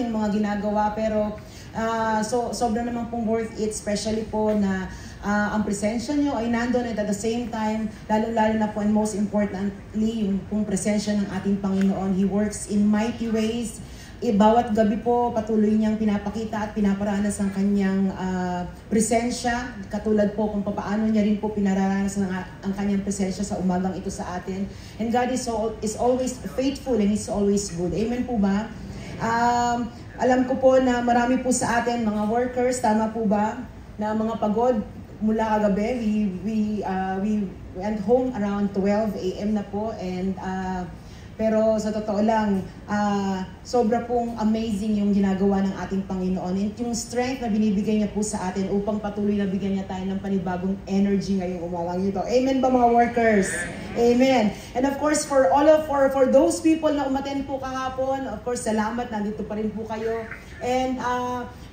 daming mga ginagawa, pero sobra naman pong worth it, especially po na ang presensya nyo ay nandun, at the same time, lalo-lalo na po, and most importantly, yung pong presensya ng ating Panginoon. He works in mighty ways. Bawat gabi po, patuloy niyang pinapakita at pinaparanas ang kanyang presensya. Katulad po kung paano niya rin po pinaranas ang kanyang presensya sa umagang ito sa atin. And God is always faithful and is always good. Amen po ba? Alam ko po na marami po sa atin, mga workers, tama po ba, na mga pagod mula kagabi. We went home around 12 a.m. na po, and pero sa totoo lang, sobra pong amazing yung ginagawa ng ating Panginoon. And yung strength na binibigay niya po sa atin upang patuloy na bigyan niya tayo ng panibagong energy ngayong umagang ito. Amen ba mga workers? Amen. And of course, for those people na umattend po kahapon, of course, salamat, nandito pa rin po kayo. And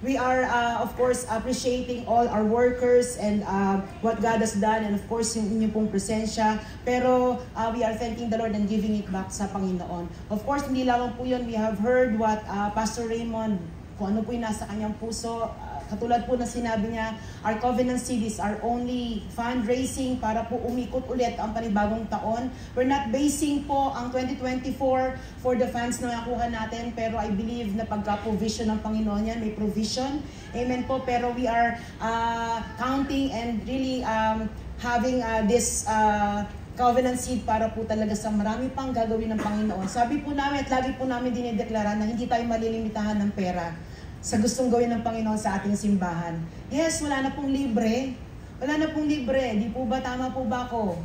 we are, of course, appreciating all our workers and what God has done, and of course, yung inyong pong presensya. Pero we are thanking the Lord and giving it back sa Panginoon. Of course, hindi lamang po yun. We have heard what Pastor Raymond, kung ano po yung nasa kanyang puso. Katulad po na sinabi niya, our covenant seed is our only fundraising para po umikot ulit ang panibagong taon. We're not basing po ang 2024 for the funds na nakuha natin, pero I believe na pagka-provision ng Panginoon yan, may provision. Amen po. Pero we are counting and really having this covenant seed para po talaga sa marami pang gagawin ng Panginoon. Sabi po namin at lagi po namin dinideklara na hindi tayo malilimitahan ng pera sa gustong gawin ng Panginoon sa ating simbahan. Yes, wala na pong libre. Wala na pong libre. Di po ba, tama po ba ako?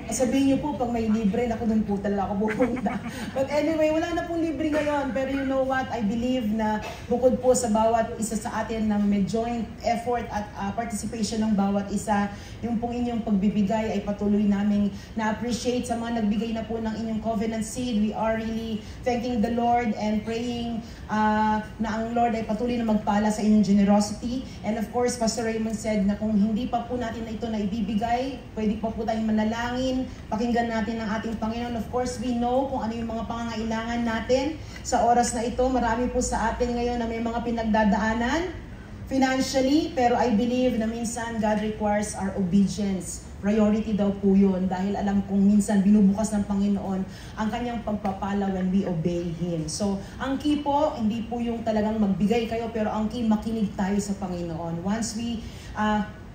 Sabihin niyo po, pag may libre, naku, doon po talaga ako pupunta. But anyway, wala na pong libre ngayon. Pero you know what? I believe na bukod po sa bawat isa sa atin ng may joint effort at participation ng bawat isa, yung pong inyong pagbibigay ay patuloy naming na-appreciate sa mga nagbigay na po ng inyong covenant seed. We are really thanking the Lord and praying na ang Lord ay patuloy na magpala sa inyong generosity. And of course, Pastor Raymond said na kung hindi pa po natin ito na ibibigay, pwede pa po tayong manalangin, pakinggan natin ang ating Panginoon. Of course, we know kung ano yung mga pangangailangan natin sa oras na ito. Marami po sa atin ngayon na may mga pinagdadaanan financially, pero I believe na minsan God requires our obedience. Priority daw po yun, dahil alam kong minsan binubukas ng Panginoon ang kanyang pagpapala when we obey Him. So, ang key po, hindi po yung talagang magbigay kayo, pero ang key, makinig tayo sa Panginoon. Once we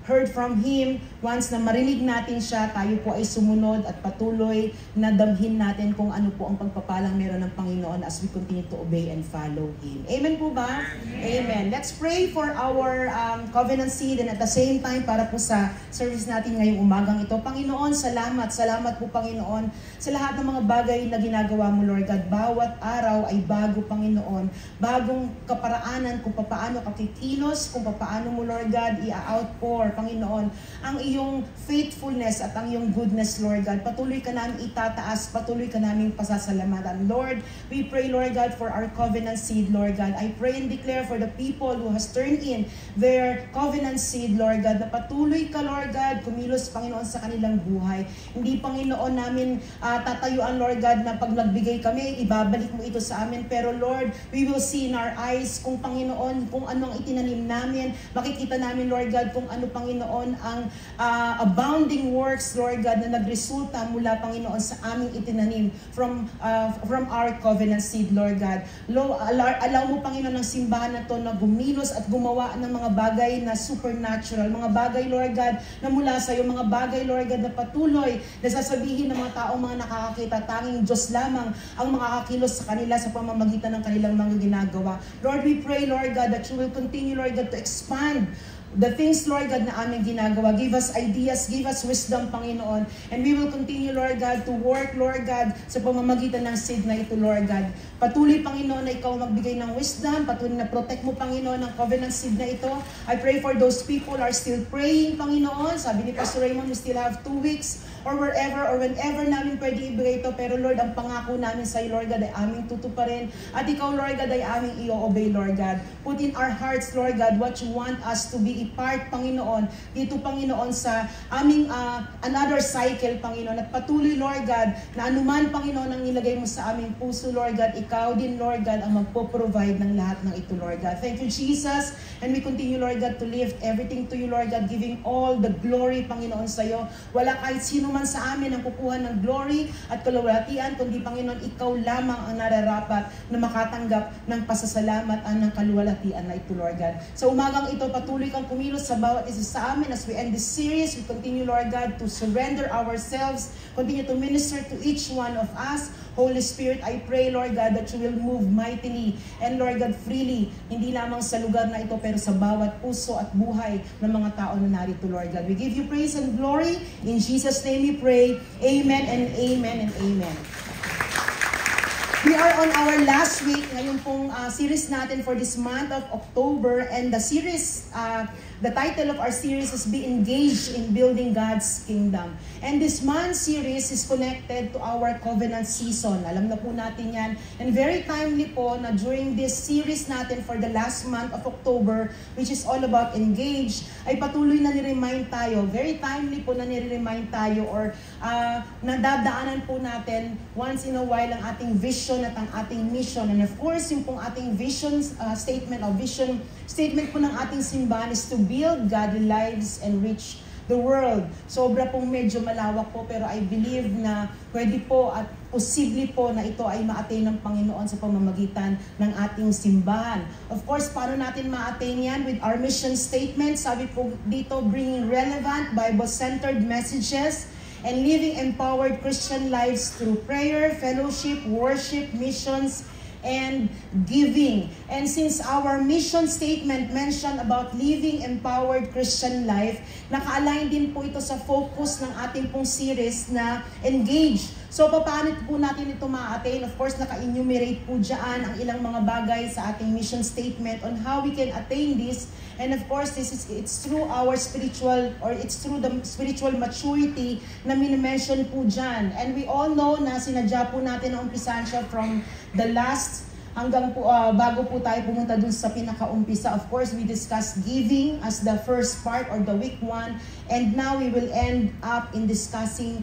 heard from Him, once na marinig natin siya, tayo po ay sumunod at patuloy na damhin natin kung ano po ang pagpapalang meron ng Panginoon as we continue to obey and follow Him. Amen po ba? Amen. Let's pray for our covenant seed, and at the same time para po sa service natin ngayong umagang ito. Panginoon, salamat. Salamat po, Panginoon, sa lahat ng mga bagay na ginagawa mo, Lord God. Bawat araw ay bago, Panginoon. Bagong kaparaanan kung paano kakikilos, kung paano mo, Lord God, i-outpour, Panginoon, ang iyong faithfulness at ang iyong goodness, Lord God. Patuloy ka namin itataas, patuloy ka namin pasasalamatan. Lord, we pray, Lord God, for our covenant seed, Lord God. I pray and declare for the people who has turned in their covenant seed, Lord God, na patuloy ka, Lord God, kumilos, Panginoon, sa kanilang buhay. Hindi, Panginoon, namin tatayuan, Lord God, na pag nagbigay kami, ibabalik mo ito sa amin. Pero, Lord, we will see in our eyes kung, Panginoon, kung anong itinanim namin. Makikita namin, Lord God, kung ano, Panginoon, ang abounding works, Lord God, na nagresulta mula, Panginoon, sa aming itinanim from our covenant seed, Lord God. Allow mo, Panginoon, ng simbahan na to na gumilos at gumawa ng mga bagay na supernatural, mga bagay, Lord God, na mula sa iyo, mga bagay, Lord God, na patuloy na sasabihin ng mga taong mga nakakakita, tanging Diyos lamang ang makakakilos sa kanila sa pamamagitan ng kanilang mga ginagawa. Lord, we pray, Lord God, that you will continue, Lord God, to expand the things, Lord God, na aming ginagawa. Give us ideas, give us wisdom, Panginoon. And we will continue, Lord God, to work, Lord God, sa pamamagitan ng seed na ito, Lord God. Patuloy, Panginoon, na ikaw magbigay ng wisdom. Patuloy na protect mo, Panginoon, ang covenant seed na ito. I pray for those people who are still praying, Panginoon. Sabi ni Pastor Raymond, we still have 2 weeks or wherever or whenever namin pwede ibigay ito. Pero, Lord, ang pangako namin sa iyo, Lord God, ay aming tutuparin. At ikaw, Lord God, ay aming i-obey, Lord God. Put in our hearts, Lord God, what you want us to be be a part, Panginoon, dito, Panginoon, sa aming another cycle, Panginoon. At patuloy, Lord God, na anuman, Panginoon, ang nilagay mo sa aming puso, Lord God, ikaw din, Lord God, ang magpo-provide ng lahat ng ito, Lord God. Thank you, Jesus. And we continue, Lord God, to lift everything to you, Lord God, giving all the glory, Panginoon, sa iyo. Wala kahit sino man sa amin ang kukuha ng glory at kaluwalhatian, kundi, Panginoon, ikaw lamang ang nararapat na makatanggap ng pasasalamat at ng kaluwalhatian na ito, Lord God. Sa umagang ito, patuloy kang kumilos sa bawat isa sa amin as we end this series. We continue, Lord God, to surrender ourselves, continue to minister to each one of us. Holy Spirit, I pray, Lord God, that you will move mightily and, Lord God, freely, hindi lamang sa lugar na ito, pero sa bawat puso at buhay ng mga tao na narito, Lord God. We give you praise and glory. In Jesus' name we pray. Amen and amen and amen. We are on our last week, ngayon pong series natin for this month of October, and the series, the title of our series is Be Engaged in Building God's Kingdom. And this month's series is connected to our covenant season. Alam na po natin yan. And very timely po na during this series natin for the last month of October, which is all about engaged, ay patuloy na niremind tayo. Very timely po na niremind tayo or nadadaanan po natin once in a while ang ating vision at ang ating mission. And of course, yung pong ating vision statement o vision statement po ng ating simbahan is to build godly lives and reach the world. Sobra pong medyo malawak po, pero I believe na pwede po at posible po na ito ay ma-attain ng Panginoon sa pamamagitan ng ating simbahan. Of course, paano natin ma-attain yan? With our mission statement, sabi po dito, bringing relevant, Bible-centered messages and living empowered Christian lives through prayer, fellowship, worship, missions, and giving. And since our mission statement mentioned about living empowered Christian life, naka-align din po ito sa focus ng ating pong series na engage. So, paano po natin ito ma-attain? Of course, naka-enumerate po dyan ang ilang mga bagay sa ating mission statement on how we can attain this. And of course, it's through our spiritual, or it's through the spiritual maturity na minimension po dyan. And we all know na sinadya po natin na umpisahan siya from the last hanggang po, bago po tayo pumunta dun sa pinaka-umpisa. Of course, we discussed giving as the first part or the week 1. And now we will end up in discussing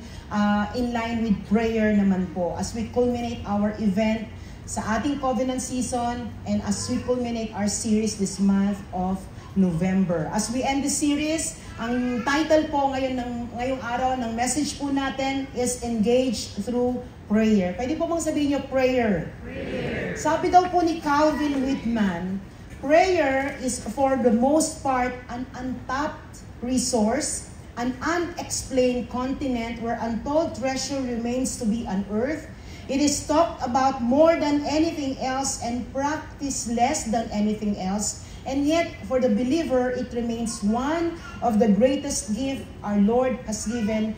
in line with prayer naman po as we culminate our event sa ating covenant season and as we culminate our series this month of November. As we end the series, ang title po ngayong araw ng message po natin is Engage Through Prayer. Pwede po bang sabihin niyo prayer? Prayer. Sabi daw po ni Calvin Whitman, prayer is for the most part an untapped resource, an unexplained continent where untold treasure remains to be unearthed. It is talked about more than anything else and practiced less than anything else. And yet, for the believer, it remains one of the greatest gifts our Lord has given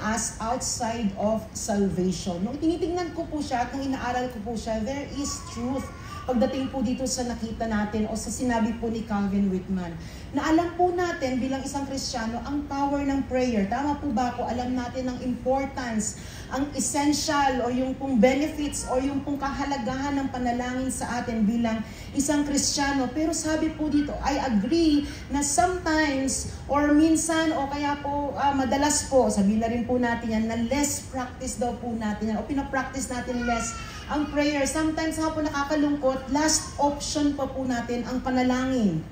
us outside of salvation. Nung tinitingnan ko po siya, kung inaaral ko po siya, there is truth pagdating po dito sa nakita natin o sa sinabi po ni Calvin Whitman. Na alam po natin bilang isang Kristiyano ang power ng prayer. Tama po ba ako? Alam natin ang importance, ang essential o yung pong benefits o yung pong kahalagahan ng panalangin sa atin bilang isang Kristiyano. Pero sabi po dito, I agree na sometimes or minsan o kaya po madalas po, sabihin na rin po natin yan, na less practice daw po natin yan o pinapractice natin less ang prayer. Sometimes nga po nakakalungkot, last option pa po natin ang panalangin.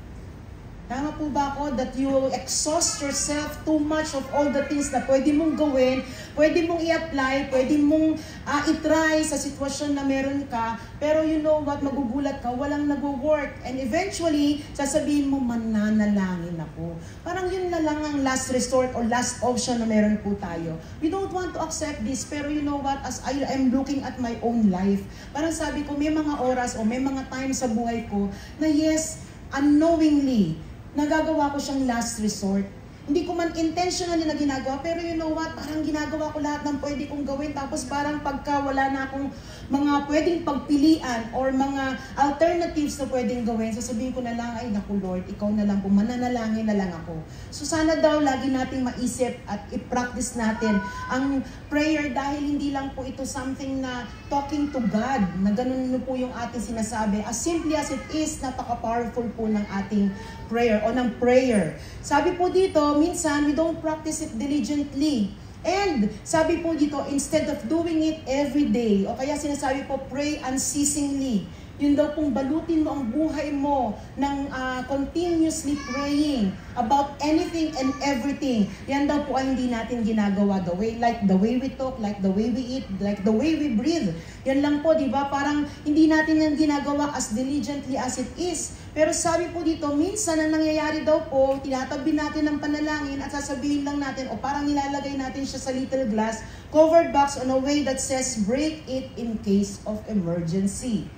Tama po ba ako? That you will exhaust yourself too much of all the things na pwede mong gawin, pwede mong i-apply, pwede mong i-try sa sitwasyon na meron ka, pero you know what, magugulat ka, walang nag-work. And eventually, sasabihin mo, mananalangin ako. Parang yun na lang ang last resort or last option na meron po tayo. We don't want to accept this, pero you know what, as I am looking at my own life, parang sabi ko, may mga oras o may mga time sa buhay ko na yes, unknowingly, nagagawa ko siyang last resort. Hindi ko man intentionally na ginagawa, pero you know what, parang ginagawa ko lahat ng pwede kong gawin, tapos parang pagka wala na akong mga pwedeng pagpilian or mga alternatives na pwedeng gawin, sasabihin ko na lang, ay naku Lord, ikaw na lang po, mananalangin na lang ako. So sana daw lagi nating maisip at i-practice natin ang prayer dahil hindi lang po ito something na talking to God, na ganun po yung ating sinasabi. As simply as it is, napaka-powerful po ng ating prayer o ng prayer. Sabi po dito, minsan we don't practice it diligently. And sabi po dito, instead of doing it every day, o kaya sinasabi po, pray unceasingly. Yun daw pong balutin mo ang buhay mo ng continuously praying about anything and everything. Yan daw po ay hindi natin ginagawa. Like the way we talk, like the way we eat, like the way we breathe. Yan lang po, di ba? Parang hindi natin yan ginagawa as diligently as it is. Pero sabi po dito, minsan ang nangyayari daw po, tinatabi natin ng panalangin at sasabihin lang natin, o parang nilalagay natin siya sa little glass covered box on a way that says, break it in case of emergency.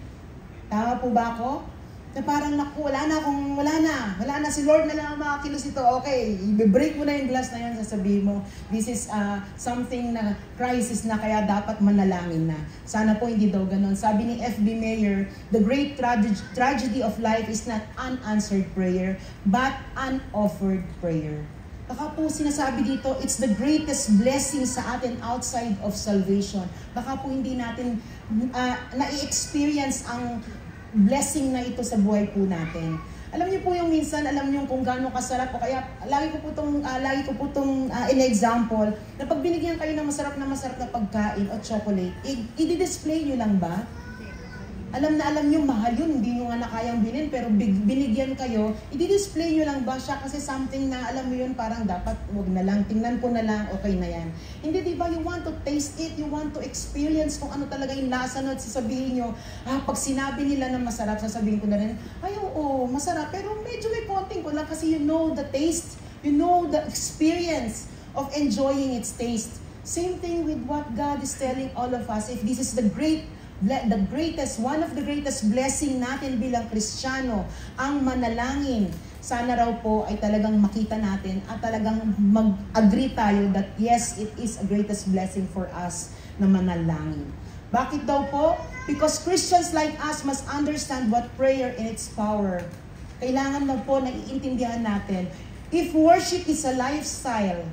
Tama po ba ako? Na parang naku, wala na, si Lord na lang ang makakilos ito. Okay, i-break mo na yung glass na yan, sasabihin mo, this is something na crisis na kaya dapat manalangin na. Sana po hindi daw ganun. Sabi ni F.B. Meyer, the great tragedy of life is not unanswered prayer, but unoffered prayer. Baka po sinasabi dito, it's the greatest blessing sa atin outside of salvation. Baka po hindi natin na-experience ang blessing na ito sa buhay po natin. Alam niyo po yung minsan, alam niyo kung gaano kasarap o kaya lagi ko po itong in-example na pag binigyan kayo ng masarap na pagkain o chocolate, i-display niyo lang ba? Alam niyo, mahal yun, hindi nyo nga na kayang bilhin, pero binigyan kayo, i-display nyo lang ba siya kasi something na, alam mo yun, parang dapat, wag na lang, tingnan ko na lang, okay na yan. Hindi, diba, you want to taste it, you want to experience kung ano talaga yung lasa nun, sasabihin nyo, pag sinabi nila na masarap, sasabihin ko na rin, ay, oo, masarap, pero medyo may konting ko lang kasi you know the taste, you know the experience of enjoying its taste. Same thing with what God is telling all of us, if this is one of the greatest blessing natin bilang Kristiyano, ang manalangin. Sana raw po ay talagang makita natin at talagang mag-agree tayo that yes, it is a greatest blessing for us na manalangin. Bakit daw po? Because Christians like us must understand what prayer in its power. Kailangan na po na iintindihan natin. If worship is a lifestyle,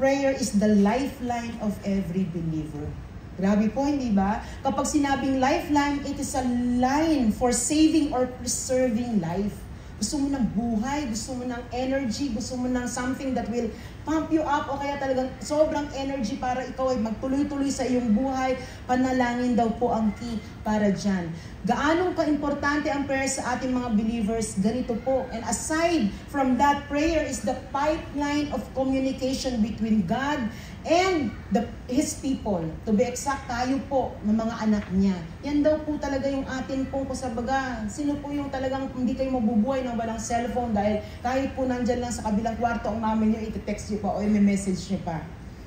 prayer is the lifeline of every believer. Grabe po, hindi ba? Kapag sinabing lifeline, it is a line for saving or preserving life. Gusto mo ng buhay, gusto mo ng energy, gusto mo ng something that will pump you up o kaya talagang sobrang energy para ikaw ay magtuloy-tuloy sa iyong buhay, panalangin daw po ang key para dyan. Gaanong ka-importante ang prayer sa ating mga believers? Ganito po. And aside from that, prayer is the pipeline of communication between God and His people. To be exact, tayo po ng mga anak niya. Yan daw po talaga yung atin pong kusabaga. Sino po yung talagang hindi kayo mabubuhay ng walang cellphone dahil kahit po nandyan lang sa kabilang kwarto ang mami niyo, iti-text niyo pa o i-message niyo pa.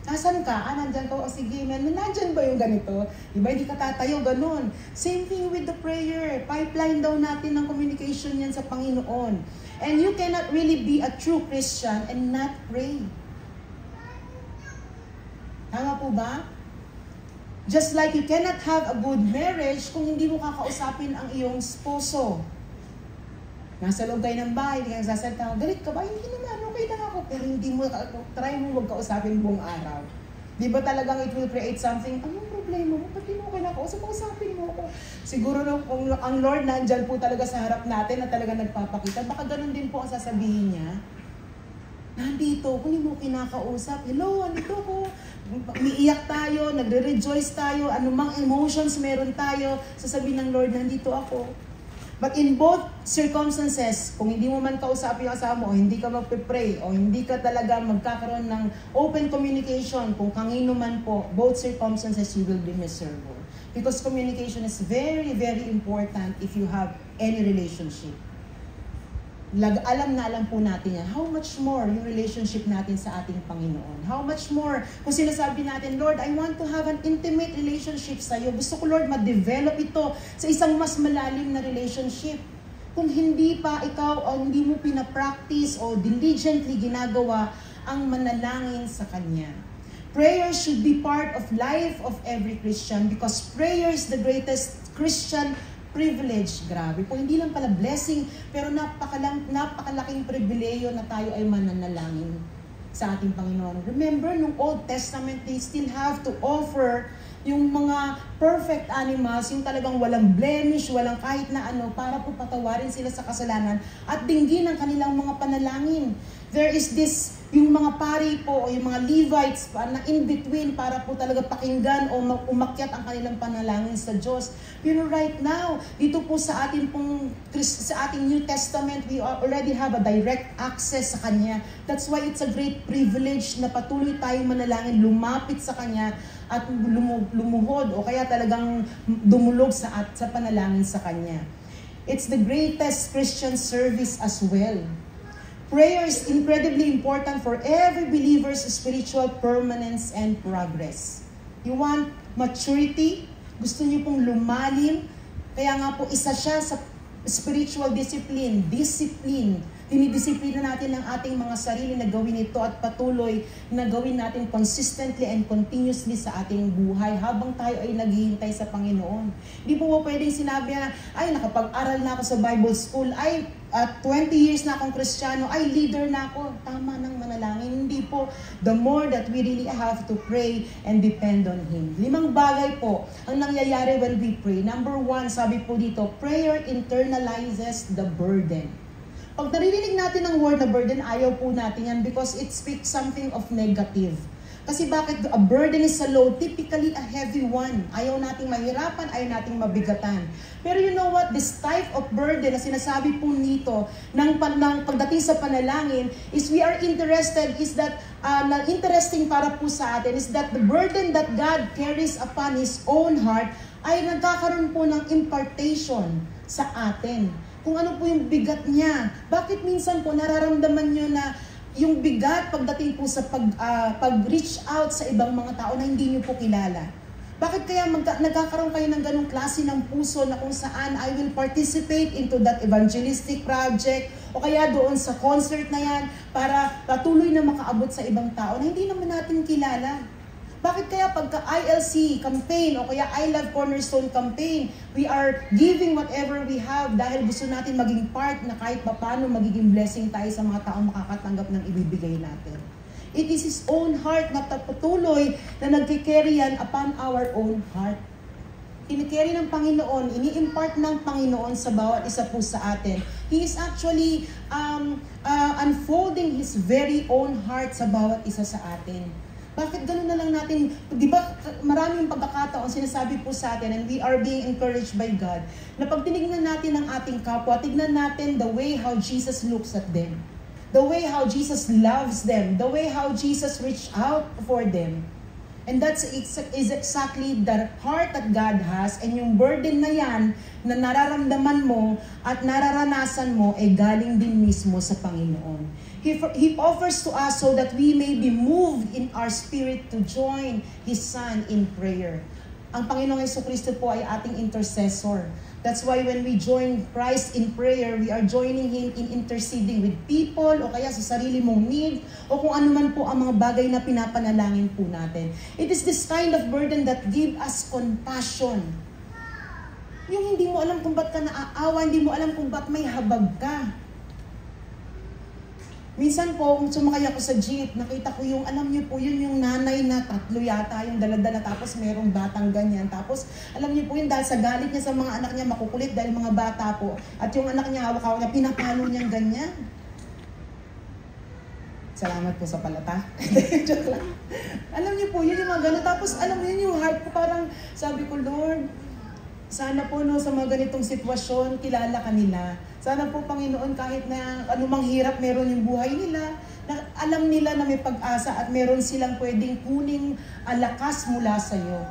Nasaan ka? Nandyan ka? O sige, nandyan ba yung ganito? Diba, hindi ka tatayo, ganun. Same thing with the prayer. Pipeline daw natin ng communication yan sa Panginoon. And you cannot really be a true Christian and not pray. Tama po ba? Just like you cannot have a good marriage kung hindi mo kakausapin ang iyong sposo. Nasa loob kayo ng bahay, hindi ka nagsasalita, galit ka ba? Hindi naman, okay lang ako. Pero hindi mo, try mo magkausapin buong araw. Di ba talagang it will create something, anong problema mo? Ba't di mo kausapin mo ako? Siguro kung ang Lord nandyan po talaga sa harap natin na talaga nagpapakita, baka ganun din po ang sasabihin niya. Nandito, kung hindi mo kinakausap, hello, andito ko. Umiiyak tayo, nagre-rejoice tayo, anumang emotions meron tayo, sasabihin ng Lord, nandito ako. But in both circumstances, kung hindi mo man kausapin yung asawa mo, o hindi ka magpe-pray, o hindi ka talaga magkakaroon ng open communication, kung kanino man po, both circumstances, you will be miserable. Because communication is very, very important if you have any relationship. Alam po natin yan. How much more yung relationship natin sa ating Panginoon? How much more kung sinasabi natin, Lord, I want to have an intimate relationship sa iyo. Gusto ko, Lord, ma-develop ito sa isang mas malalim na relationship. Kung hindi pa ikaw o hindi mo pinapractice o diligently ginagawa ang manalangin sa Kanya. Prayer should be part of life of every Christian because prayer is the greatest Christian privilege. Grabe po, hindi lang pala blessing, pero napakalaking pribileyo na tayo ay mananalangin sa ating Panginoon. Remember, nung Old Testament, they still have to offer yung mga perfect animals, yung talagang walang blemish, walang kahit na ano, para po patawarin sila sa kasalanan at dinggin ang kanilang mga panalangin. There is this, yung mga pari po, o yung mga Levites na in between para po talaga pakinggan o umakyat ang kanilang panalangin sa Diyos. Pero right now, dito po sa ating New Testament, we already have a direct access sa Kanya. That's why it's a great privilege na patuloy tayong manalangin, lumapit sa Kanya at lumuhod o kaya talagang dumulog sa panalangin sa Kanya. It's the greatest Christian service as well. Prayer is incredibly important for every believer's spiritual permanence and progress. You want maturity? Gusto niyo pong lumalim? Kaya nga po isa siya sa spiritual discipline. Dinidisiplina natin ang ating mga sarili na gawin ito at patuloy na gawin natin consistently and continuously sa ating buhay habang tayo ay naghihintay sa Panginoon. Hindi po pwedeng sinabi na, ay nakapag-aral na ako sa Bible School, ay at 20 years na akong Kristiyano, ay leader na ako. Tama ng manalangin. Hindi po. The more that we really have to pray and depend on Him. 5 bagay po ang nangyayari when we pray. Number 1, sabi po dito, prayer internalizes the burden. Pag naririnig natin ang word na burden, ayaw po natin yan because it speaks something of negative. Kasi bakit? A burden is a load, typically a heavy one. Ayaw nating mahirapan, ayaw nating mabigatan. Pero you know what? This type of burden na sinasabi po nito ng pagdating sa panalangin is we are interested, is that interesting para po sa atin, is that the burden that God carries upon His own heart ay nagkakaroon po ng impartation sa atin. Kung ano po yung bigat niya. Bakit minsan po nararamdaman nyo na yung bigat pagdating po sa pag-reach out sa ibang mga tao na hindi nyo po kilala? Bakit kaya nagkakaroon kayo ng ganong klase ng puso na kung saan I will participate into that evangelistic project o kaya doon sa concert na yan para patuloy na makaabot sa ibang tao na hindi naman natin kilala? Bakit kaya pagka ILC campaign o kaya I Love Cornerstone campaign, we are giving whatever we have dahil gusto natin maging part na kahit paano magiging blessing tayo sa mga taong makakatanggap ng ibibigay natin. It is His own heart na patuloy na nagkikerry yan upon our own heart. Kinikerry ng Panginoon, ini-impart ng Panginoon sa bawat isa po sa atin. He is actually unfolding His very own heart sa bawat isa sa atin. Bakit ganun na lang natin, di ba maraming pagkakataon sinasabi po sa atin and we are being encouraged by God na pag tinignan natin ang ating kapwa, tignan natin the way how Jesus looks at them. The way how Jesus loves them. The way how Jesus reached out for them. And that is exactly the heart that God has, and yung burden na yan na nararamdaman mo at nararanasan mo ay galing din mismo sa Panginoon. He offers to us so that we may be moved in our spirit to join His Son in prayer. Ang Panginoong Jesucristo po ay ating intercessor. That's why when we join Christ in prayer, we are joining Him in interceding with people o kaya sa sarili mong need o kung ano man po ang mga bagay na pinapanalangin po natin. It is this kind of burden that give us compassion. Yung hindi mo alam kung ba't ka naaawa, hindi mo alam kung ba't may habag ka. Minsan po, kung sumakay ako sa jeep, nakita ko yung, alam niyo po, yun yung nanay na 3 yata, yung dala-dala, tapos merong batang ganyan. Tapos, alam niyo po yun, dahil sa galit niya sa mga anak niya, makukulit dahil mga bata po. At yung anak niya, hawak-hawak niya, pinapalo niyang ganyan. Salamat po sa palata. Joke lang. Alam niyo po, yun yung mga gano'n. Tapos, alam niyo yung heart ko, parang sabi ko, Lord, sana po no, sa mga ganitong sitwasyon, kilala ka nila. Sana po, Panginoon, kahit na anumang hirap meron yung buhay nila, na alam nila na may pag-asa at meron silang pwedeng kuning lakas mula sa iyo.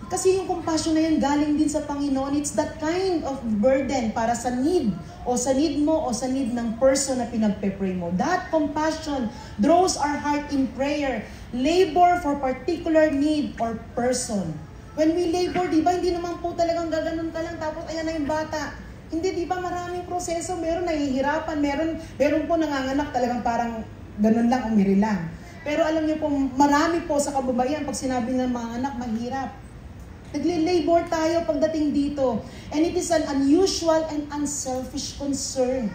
Kasi yung compassion na yan galing din sa Panginoon. It's that kind of burden para sa need o sa need mo o sa need ng person na pinagpe-pray mo. That compassion draws our heart in prayer. Labor for particular need or person. When we labor, di ba, hindi naman po talagang gaganon ka lang tapos ayan na yung bata. Hindi, di ba, maraming proseso, meron nahihirapan, meron po nanganganak talagang parang ganun lang, umiri lang. Pero alam niyo po, marami po sa kababayan, pag sinabi ng mga anak, mahirap. Nagle-labor tayo pagdating dito. And it is an unusual and unselfish concern.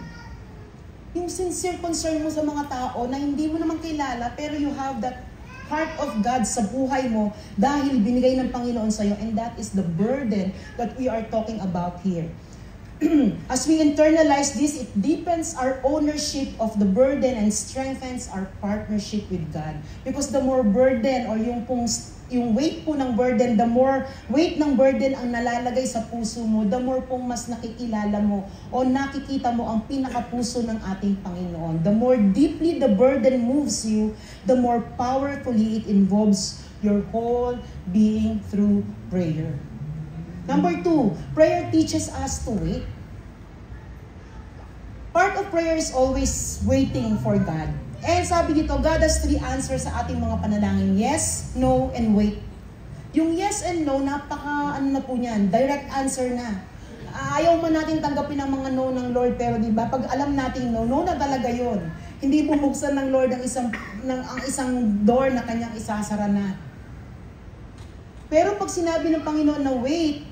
Yung sincere concern mo sa mga tao na hindi mo naman kilala, pero you have that heart of God sa buhay mo dahil binigay ng Panginoon sa'yo. And that is the burden that we are talking about here. As we internalize this, it deepens our ownership of the burden and strengthens our partnership with God. Because the more burden or yung weight po ng burden, the more weight ng burden ang nalalagay sa puso mo, the more pong mas nakikilala mo o nakikita mo ang pinakapuso ng ating Panginoon. The more deeply the burden moves you, the more powerfully it involves your whole being through prayer. Number 2, prayer teaches us to wait. Part of prayer is always waiting for God. And sabi dito, God has 3 answers sa ating mga panalangin. Yes, no, and wait. Yung yes and no, ano na po niyan, direct answer na. Ayaw man natin tanggapin ang mga no ng Lord, pero di ba, pag alam natin no, no na talaga yon. Hindi bubuksan ng Lord ang isang door na kanyang isasara na. Pero pag sinabi ng Panginoon na wait,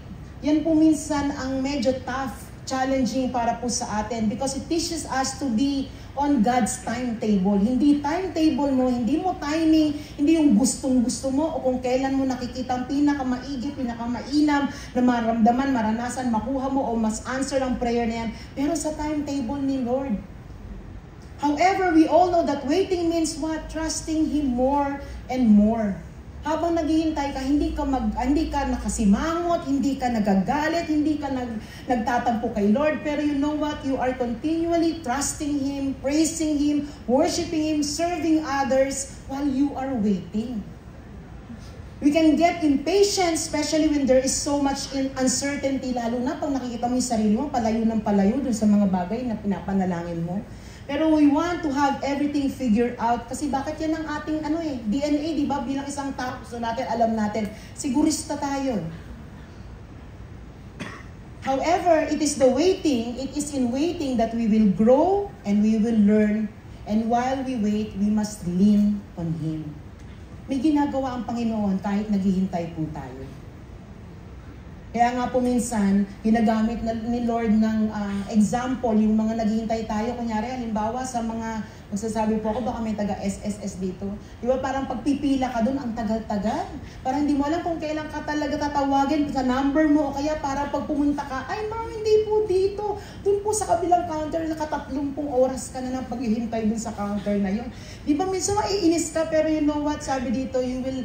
yan po minsan ang medyo tough, challenging para po sa atin because it teaches us to be on God's timetable. Hindi timetable mo, hindi mo timing, hindi yung gustong-gusto mo o kung kailan mo nakikita ang pinakamaigi, pinakamainam na maramdaman, maranasan, makuha mo o mas answer ang prayer na yan. Pero sa timetable ni Lord. However, we all know that waiting means what? Trusting Him more and more. Habang naghihintay ka, hindi ka nakasimangot, hindi ka nagagalit, hindi ka nagtatampo kay Lord. Pero you know what? You are continually trusting Him, praising Him, worshiping Him, serving others while you are waiting. We can get impatient, especially when there is so much uncertainty, lalo na pag nakikita mo yung sarili mo, palayo ng palayo dun sa mga bagay na pinapanalangin mo. Pero we want to have everything figured out kasi bakit yan ang ating DNA, di ba? Bilang isang tao, gusto natin, alam natin, sigurista tayo. However, it is in waiting that we will grow and we will learn. And while we wait, we must lean on Him. May ginagawa ang Panginoon kahit naghihintay po tayo. Kaya nga po minsan, ginagamit ni Lord ng example, yung mga naghihintay tayo. Kunyari, halimbawa sa mga, magsasabi po ako, baka may taga-SSS dito. Di ba parang pagpipila ka doon, ang tagal-tagal. Parang hindi mo alam kung kailan ka talaga tatawagin sa number mo o kaya para pag pumunta ka, ay ma'am, hindi po dito. Doon po sa kabilang counter, naka-30 oras ka na ng paghihintay doon sa counter na yun. Di ba minsan maiinis ka, pero you know what, sabi dito, you will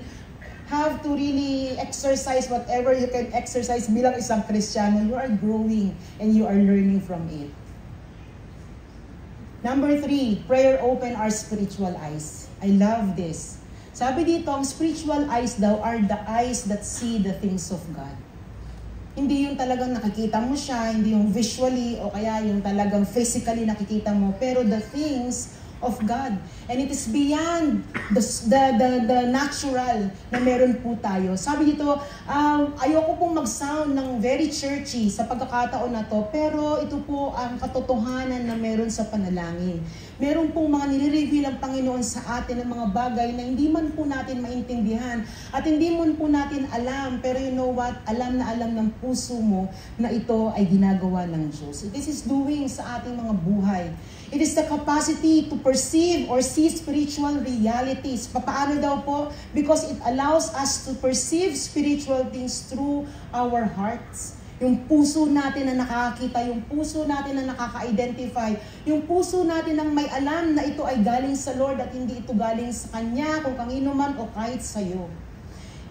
have to really exercise whatever you can exercise bilang isang Kristiyano. You are growing and you are learning from it. Number 3, prayer open our spiritual eyes. I love this. Sabi dito, ang spiritual eyes daw are the eyes that see the things of God. Hindi yung talagang nakikita mo siya, hindi yung visually o kaya yung talagang physically nakikita mo, pero the things of God. And it is beyond the natural na meron po tayo. Sabi dito, ayoko pong mag-sound ng very churchy sa pagkakataon na to, pero ito po ang katotohanan na meron sa panalangin. Meron pong mga nire-reveal ang Panginoon sa atin ng mga bagay na hindi man po natin maintindihan at hindi man po natin alam, pero you know what? Alam na alam ng puso mo na ito ay ginagawa ng Diyos. This is doing sa ating mga buhay. It is the capacity to perceive or see spiritual realities. Paano daw po? Because it allows us to perceive spiritual things through our hearts. Yung puso natin na nakakita, yung puso natin na nakaka-identify, yung puso natin ang may alam na ito ay galing sa Lord at hindi ito galing sa Kanya, kung kanino man o kahit sa'yo.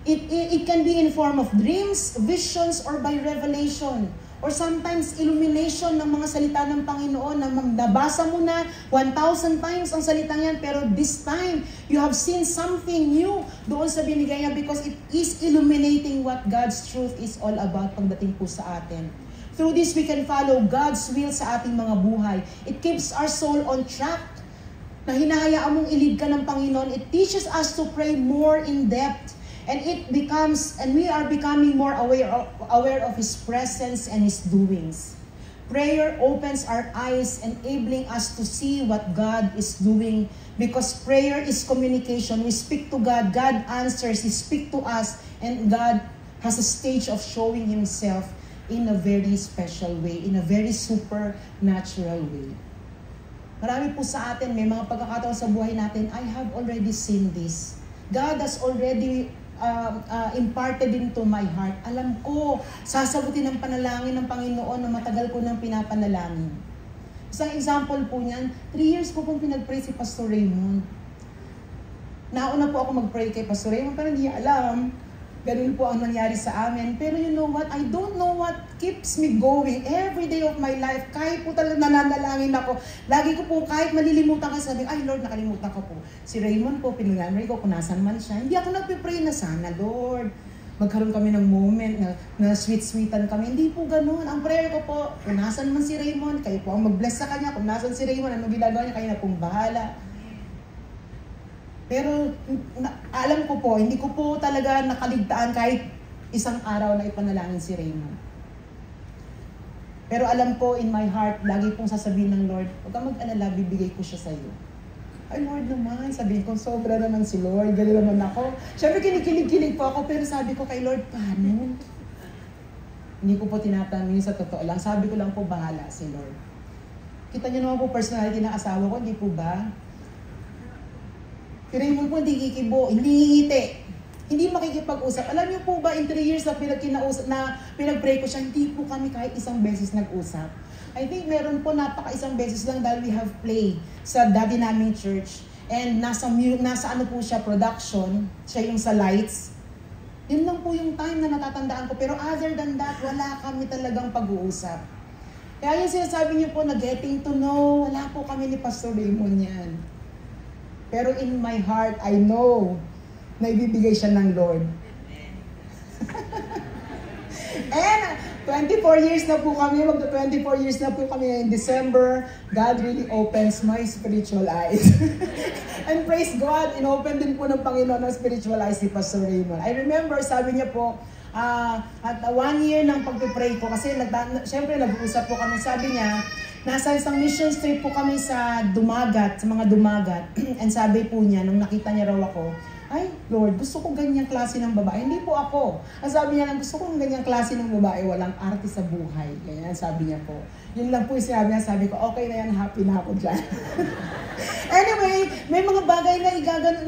It can be in form of dreams, visions, or by revelation. Or sometimes illumination ng mga salita ng Panginoon na nabasa mo na 1,000 times ang salitang yan, pero this time, you have seen something new doon sa binigay niya because it is illuminating what God's truth is all about pagdating po sa atin. Through this, we can follow God's will sa ating mga buhay. It keeps our soul on track. Na hinahayaan mong ilid ka ng Panginoon, it teaches us to pray more in depth. And we are becoming more aware of His presence and His doings. Prayer opens our eyes, enabling us to see what God is doing. Because prayer is communication. We speak to God, God answers, He speaks to us, and God has a stage of showing Himself in a very special way, in a very supernatural way. Marami po sa atin, may mga pagkakataon sa buhay natin, I have already seen this. God has already imparted into my heart. Alam ko, sasagutin ang panalangin ng Panginoon na matagal ko nang pinapanalangin. Isang example po niyan, 3 years ko pong pinag-pray si Pastor Raymond. Nauna po ako mag-pray kay Pastor Raymond, pero hindi alam. Ganun po ang nangyari sa amin. Pero you know what? I don't know what keeps me going every day of my life. Kahit po talaga nananalangin ako. Lagi ko po, kahit malilimutan ka, sabi, ay Lord, nakalimutan ko po. Si Raymond po, pinunamay ko kung nasan man siya. Hindi ako nagpipray na sana, Lord, magkaroon kami ng moment na sweet-sweetan kami. Hindi po ganun. Ang prayer ko po, kung nasan man si Raymond, kayo po ang mag-bless sa kanya. Kung nasan si Raymond, ano ginagawa niya, kayo na pong bahala. Pero alam ko po, hindi ko po talaga nakaligtaan kahit isang araw na ipanalangin si Raymond. Pero alam ko in my heart, lagi pong sasabihin ng Lord, huwag kang mag-alala, bibigay ko siya sa iyo. Ay Lord naman, sabihin ko, sobra naman si Lord, gano'n naman ako. Siyempre kinikilig-kilig po ako, pero sabi ko kay Lord, paano? Hindi ko po tinatanong sa totoo lang. Sabi ko lang po, bahala si Lord. Kita niyo naman po personality ng asawa ko, hindi po ba? Pero Raymond po hindi kikibo, hindi ngingiti, hindi makikipag-usap. Alam niyo po ba, in 3 years na pinag-pray ko siya, hindi po kami kahit isang beses nag-usap. I think meron po isang beses lang dahil we have play sa daddy naming church. And nasa ano po siya, production, siya yung sa lights. Yun lang po yung time na natatandaan ko. Pero other than that, wala kami talagang pag-uusap. Kaya yung sinasabi niyo po na getting to know, wala po kami ni Pastor Raymond yan. Pero in my heart, I know na ibibigay siya ng Lord. And 24 years na po kami, mag-24 years na po kami in December. God really opens my spiritual eyes. And praise God, inopen din po ng Panginoon ang spiritual eyes ni Pastor Raymond. I remember, sabi niya po, at 1 year ng pag-pray ko, kasi syempre nag-uusap po kami, sabi niya, nasa isang mission trip po kami sa Dumagat, sa mga Dumagat. And sabi po niya, nung nakita niya raw ako, ay, Lord, gusto ko ganyang klase ng babae. Hindi po ako. Ang sabi niya lang, gusto ko ganyang klase ng babae, walang arte sa buhay. Ganyan, sabi niya po. Yun lang po yung sinabi niya, sabi ko, okay na yan, happy na ako dyan. Anyway, may mga bagay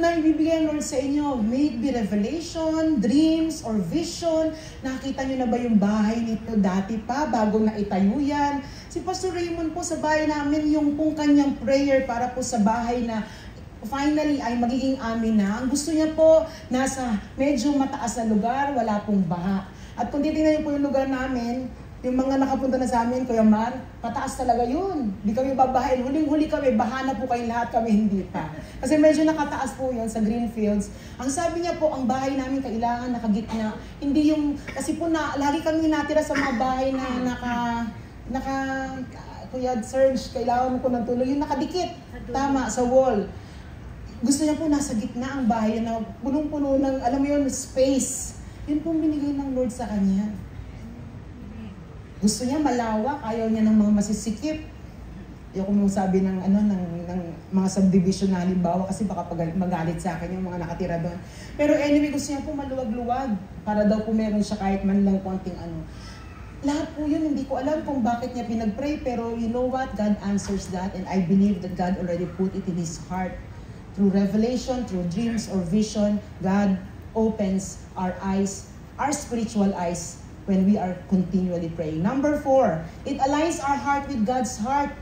na ibibigay ng Lord sa inyo. May it be revelation, dreams, or vision. Nakita niyo na ba yung bahay nito dati pa, bago na itayo yan? Si Pastor Raymond po sa bahay namin, yung pong kanyang prayer para po sa bahay na finally ay magiging amin na. Ang gusto niya po, nasa medyo mataas na lugar, wala pong baha. At kung titingnan niyo po yung lugar namin, yung mga nakapunta na sa amin, Kuya Mar, pataas talaga yun. Di kami babahain. Huling-huli kami, baha na po kayong lahat, kami hindi pa. Kasi medyo nakataas po yun sa Greenfields. Ang sabi niya po, ang bahay namin kailangan nakagitna. Hindi yung, kasi po lagi kami natira sa mga bahay na Kuya Serge, kailangan ko ng tulong. Yung nakadikit, tama, sa wall. Gusto niya po nasa gitna ang bahay na punong-puno ng, alam mo yun, space. Yun pong binigay ng Lord sa kanya. Gusto niya malawak, ayaw niya ng mga masisikip. Ayoko mong sabi ng mga subdivision na halimbawa kasi baka magalit sa akin yung mga nakatira doon. Pero anyway, gusto niya po maluwag-luwag para daw po meron siya kahit man lang konting ano. Lahat po yun, hindi ko alam kung bakit niya pinag-pray, pero you know what? God answers that, and I believe that God already put it in His heart. Through revelation, through dreams or vision, God opens our eyes, our spiritual eyes, when we are continually praying. Number 4, it aligns our heart with God's heart.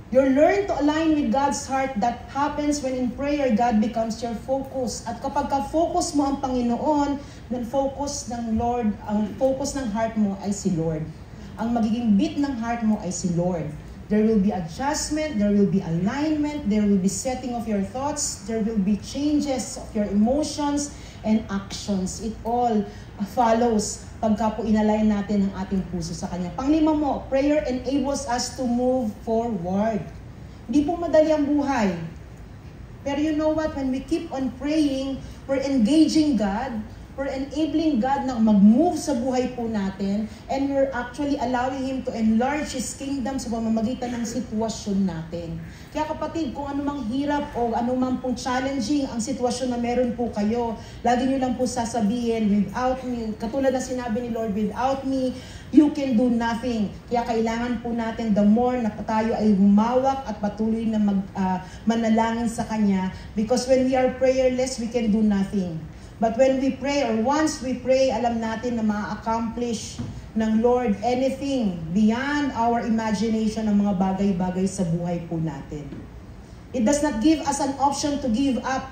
You learn to align with God's heart. That happens when in prayer, God becomes your focus. At kapag ka-focus mo ang Panginoon, then focus ng Lord, ang focus ng heart mo ay si Lord. Ang magiging beat ng heart mo ay si Lord. There will be adjustment, there will be alignment, there will be setting of your thoughts, there will be changes of your emotions and actions. It all follows pagka po inalign natin ang ating puso sa Kanya. Panglima mo, prayer enables us to move forward. Hindi po madali ang buhay. Pero you know what? When we keep on praying, we're engaging God, we're enabling God na mag-move sa buhay po natin, and we're actually allowing Him to enlarge His kingdom sa pamamagitan ng sitwasyon natin. Kaya kapatid, kung anumang hirap o anumang pong challenging ang sitwasyon na meron po kayo, lagi nyo lang po sasabihin, without me, katulad na sinabi ni Lord, without me, you can do nothing. Kaya kailangan po natin the more na tayo ay humawak at patuloy na manalangin sa Kanya, because when we are prayerless, we can do nothing. But when we pray, or once we pray, alam natin na ma-accomplish ng Lord anything beyond our imagination ng mga bagay-bagay sa buhay po natin. It does not give us an option to give up.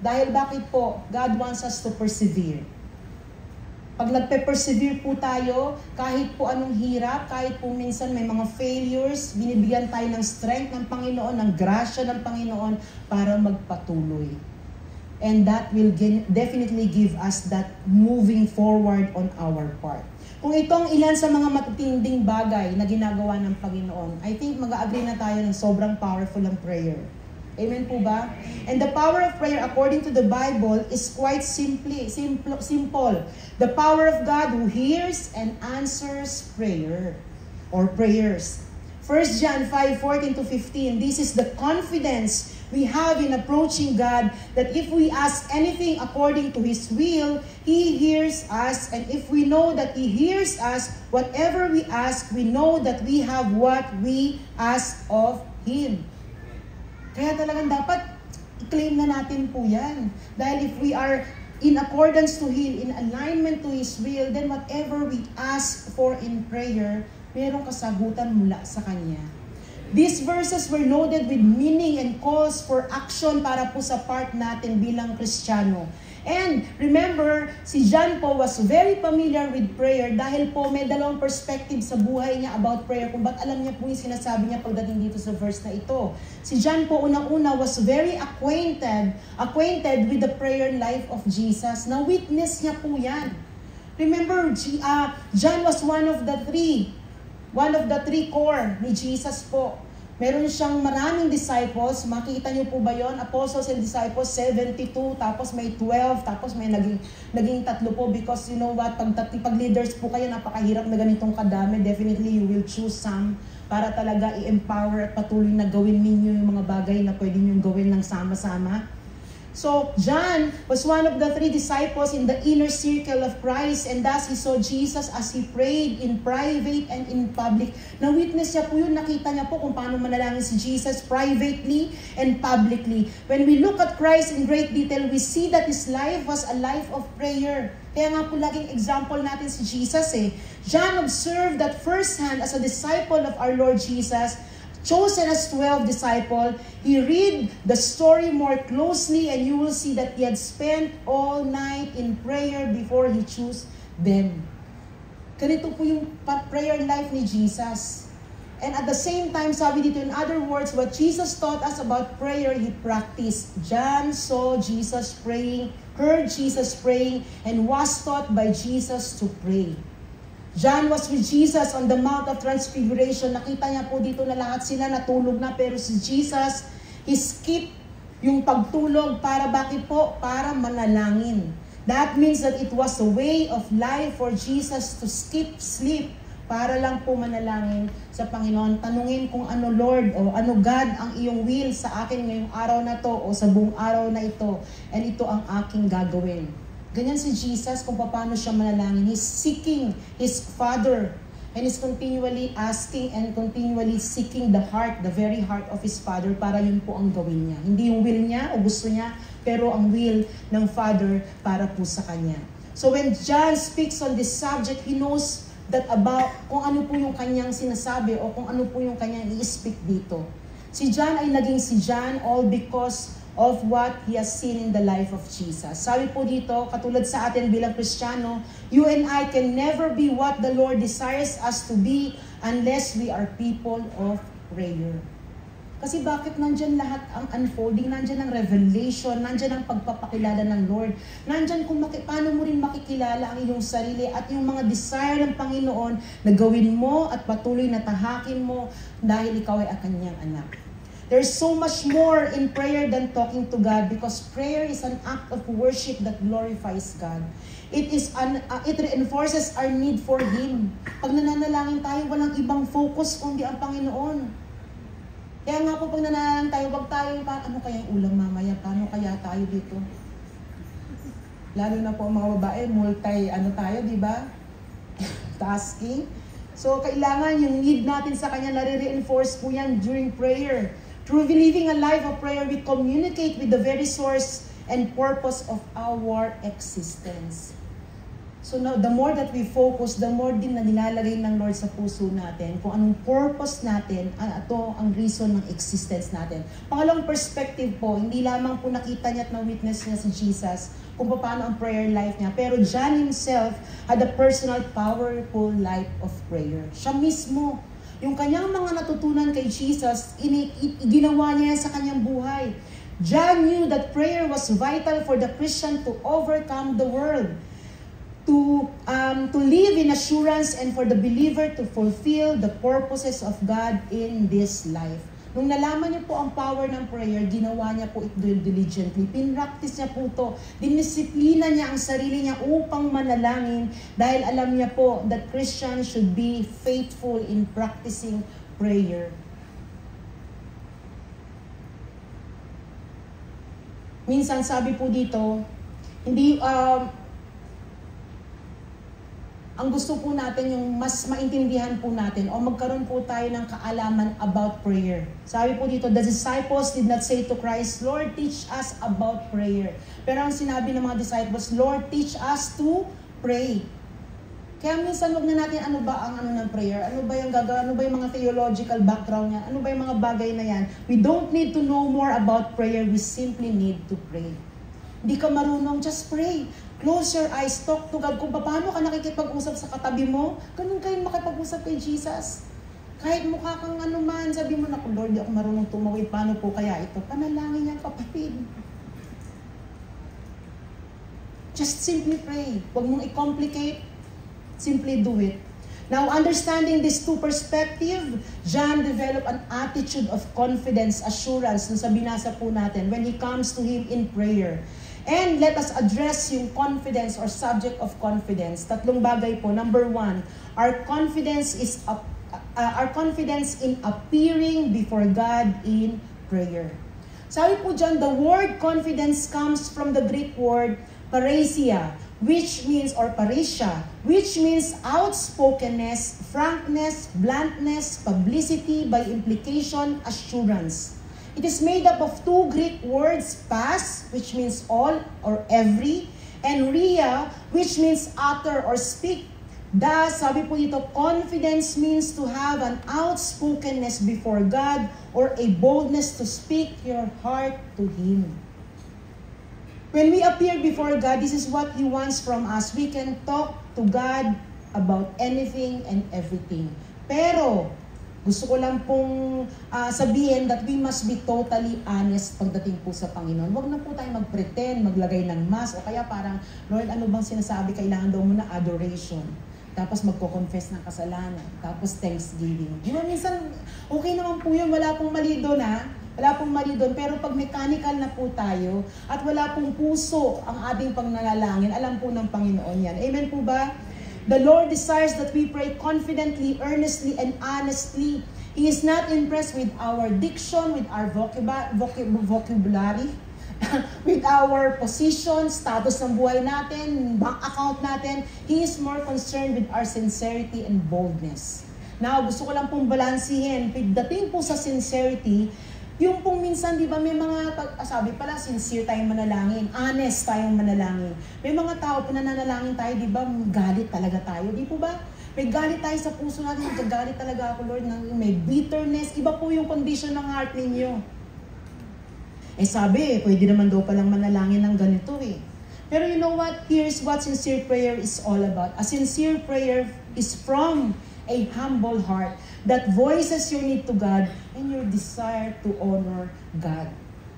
Dahil bakit po? God wants us to persevere. Pag nagpe-persevere po tayo, kahit po anong hirap, kahit po minsan may mga failures, binibigyan tayo ng strength ng Panginoon, ng grasya ng Panginoon para magpatuloy. And that will definitely give us that moving forward on our part. Kung itong ilan sa mga matutinding bagay na ginagawa ng Panginoon, I think mag-agree na tayo ng sobrang powerful ang prayer. Amen po ba? And the power of prayer according to the Bible is quite simple. The power of God who hears and answers prayer or prayers. 1 John 5:14-15, this is the confidence we have in approaching God, that if we ask anything according to His will, He hears us. And if we know that He hears us, whatever we ask, we know that we have what we ask of Him. Kaya talagang dapat i-claim na natin po yan. Dahil if we are in accordance to Him, in alignment to His will, then whatever we ask for in prayer, mayroong kasagutan mula sa Kanya. These verses were loaded with meaning and calls for action para po sa part natin bilang Kristiyano. And remember, si John po was very familiar with prayer dahil po may dalawang perspective sa buhay niya about prayer kung ba't alam niya po yung sinasabi niya pagdating dito sa verse na ito. Si John po unang-una was very acquainted with the prayer life of Jesus. Na-witness niya po yan. Remember, John was one of the three core ni Jesus po. Meron siyang maraming disciples. Makikita niyo po ba yon? Apostles and disciples, 72, tapos may 12, tapos may naging 3 po, because you know what, pag leaders po kayo, napakahirap na ganitong kadami. Definitely you will choose some para talaga i-empower at patuloy na gawin ninyo yung mga bagay na pwede nyo gawin ng sama-sama. So, John was one of the 3 disciples in the inner circle of Christ, and thus he saw Jesus as he prayed in private and in public. Na-witness niya po yun, nakita niya po kung paano manalangin si Jesus privately and publicly. When we look at Christ in great detail, we see that his life was a life of prayer. Kaya nga po laging example natin si Jesus eh. John observed that firsthand as a disciple of our Lord Jesus, chosen as 12 disciple, he read the story more closely, and you will see that he had spent all night in prayer before he chose them. Ganito po yung prayer life ni Jesus. And at the same time, sabi dito, in other words, what Jesus taught us about prayer, he practiced. John saw Jesus praying, heard Jesus praying, and was taught by Jesus to pray. John was with Jesus on the Mount of Transfiguration. Nakita niya po dito na lahat sila natulog na, pero si Jesus, he skipped yung pagtulog para bakit po? Para manalangin. That means that it was a way of life for Jesus to skip sleep para lang po manalangin sa Panginoon. Tanungin kung ano Lord o ano God ang iyong will sa akin ngayong araw na to o sa buong araw na ito, and ito ang aking gagawin. Ganyan si Jesus kung paano siya manalangin. He's seeking His Father, and He's continually asking and continually seeking the heart, the very heart of His Father, para yun po ang gawin niya. Hindi yung will niya o gusto niya, pero ang will ng Father para po sa Kanya. So when John speaks on this subject, he knows that about kung ano po yung kanyang sinasabi o kung ano po yung kanyang i-speak dito. Si John ay naging si John all because of what he has seen in the life of Jesus. Sabi po dito, katulad sa atin bilang Kristiyano, you and I can never be what the Lord desires us to be unless we are people of prayer. Kasi bakit nandyan lahat ang unfolding, nandyan ang revelation, nandyan ang pagpapakilala ng Lord, nandyan kung paano mo rin makikilala ang iyong sarili at yung mga desire ng Panginoon na gawin mo at patuloy na tahakin mo dahil ikaw ay kanyang anak. There's so much more in prayer than talking to God because prayer is an act of worship that glorifies God. It reinforces our need for Him. Pag nananalangin tayo, walang ibang focus kundi ang Panginoon. Kaya nga po pag nananalangin tayo, wag tayo, ano kaya yung ulam mamaya? Paano kaya tayo dito? Lalo na po ang mga babae, tayo, di ba? Tasking. So, kailangan yung need natin sa Kanya, nare-reinforce po yan during prayer. Through living a life of prayer, we communicate with the very source and purpose of our existence. So now, the more that we focus, the more din na nilalagay ng Lord sa puso natin kung anong purpose natin, ito ang reason ng existence natin. Pangalawang perspective po, hindi lamang po nakita niya at na-witness niya si Jesus kung paano ang prayer life niya, pero John himself had a personal, powerful life of prayer. Siya mismo, yung kanyang mga natutunan kay Jesus, ginawa niya sa kanyang buhay. John knew that prayer was vital for the Christian to overcome the world, to live in assurance, and for the believer to fulfill the purposes of God in this life. Nung nalaman niya po ang power ng prayer, ginawa niya po ito diligently. Pinractice niya po ito. Dinisiplina niya ang sarili niya upang manalangin dahil alam niya po that Christians should be faithful in practicing prayer. Minsan sabi po dito, ang gusto po natin yung mas maintindihan po natin o magkaroon po tayo ng kaalaman about prayer. Sabi po dito, the disciples did not say to Christ, Lord, teach us about prayer. Pero ang sinabi ng mga disciples, Lord, teach us to pray. Kaya minsan wag na natin ano ba ang ng prayer, ano ba yung gagawin, ano ba yung mga theological background niya, ano ba yung mga bagay na yan. We don't need to know more about prayer, we simply need to pray. Hindi ka marunong, just pray. Close your eyes, talk to God. Kung paano ka nakikipag-usap sa katabi mo, ganun kayo makipag-usap kay Jesus. Kahit mukha kang ano man, sabi mo na, Lord, di ako marunong tumawid, paano po kaya ito? Panalangin niya, kapatid. Just simply pray. Huwag mong i-complicate, simply do it. Now, understanding these two perspectives, John developed an attitude of confidence, assurance, nung sa binasa po natin, when he comes to Him in prayer. And let us address yung confidence or subject of confidence. Tatlong bagay po. Number one, our confidence in appearing before God in prayer. Sabi po dyan, the word confidence comes from the Greek word paresia, which means outspokenness, frankness, bluntness, publicity, by implication, assurance. It is made up of two Greek words, pas, which means all or every, and ria, which means utter or speak. Thus, sabi po dito, confidence means to have an outspokenness before God or a boldness to speak your heart to Him. When we appear before God, this is what He wants from us. We can talk to God about anything and everything. Pero, gusto ko lang pong sabihin that we must be totally honest pagdating po sa Panginoon. Huwag na po tayo mag-pretend, maglagay ng mask, o kaya parang, Lord, ano bang sinasabi? Kailangan daw muna adoration. Tapos magko-confess ng kasalanan. Tapos thanksgiving. Di ba, minsan, okay naman po yun. Wala pong mali doon, ha? Wala pong mali doon. Pero pag mechanical na po tayo, at wala pong puso ang ating pangnanalangin, alam po ng Panginoon yan. Amen po ba? The Lord desires that we pray confidently, earnestly, and honestly. He is not impressed with our diction, with our vocabulary, with our position, status ng buhay natin, bank account natin. He is more concerned with our sincerity and boldness. Now, gusto ko lang pong balansihin. Pagdating po sa sincerity, yung pong minsan, di ba, may mga, sabi pala, sincere tayong manalangin, honest tayong manalangin. May mga tao, pinananalangin tayo, di ba, galit talaga tayo, di po ba? May galit tayo sa puso natin, galit talaga ako, Lord, may bitterness, iba po yung condition ng heart ninyo. Sabi, pwede naman daw palang manalangin ng ganito eh. Pero you know what? Here's what sincere prayer is all about. A sincere prayer is from a humble heart that voices your need to God and your desire to honor God.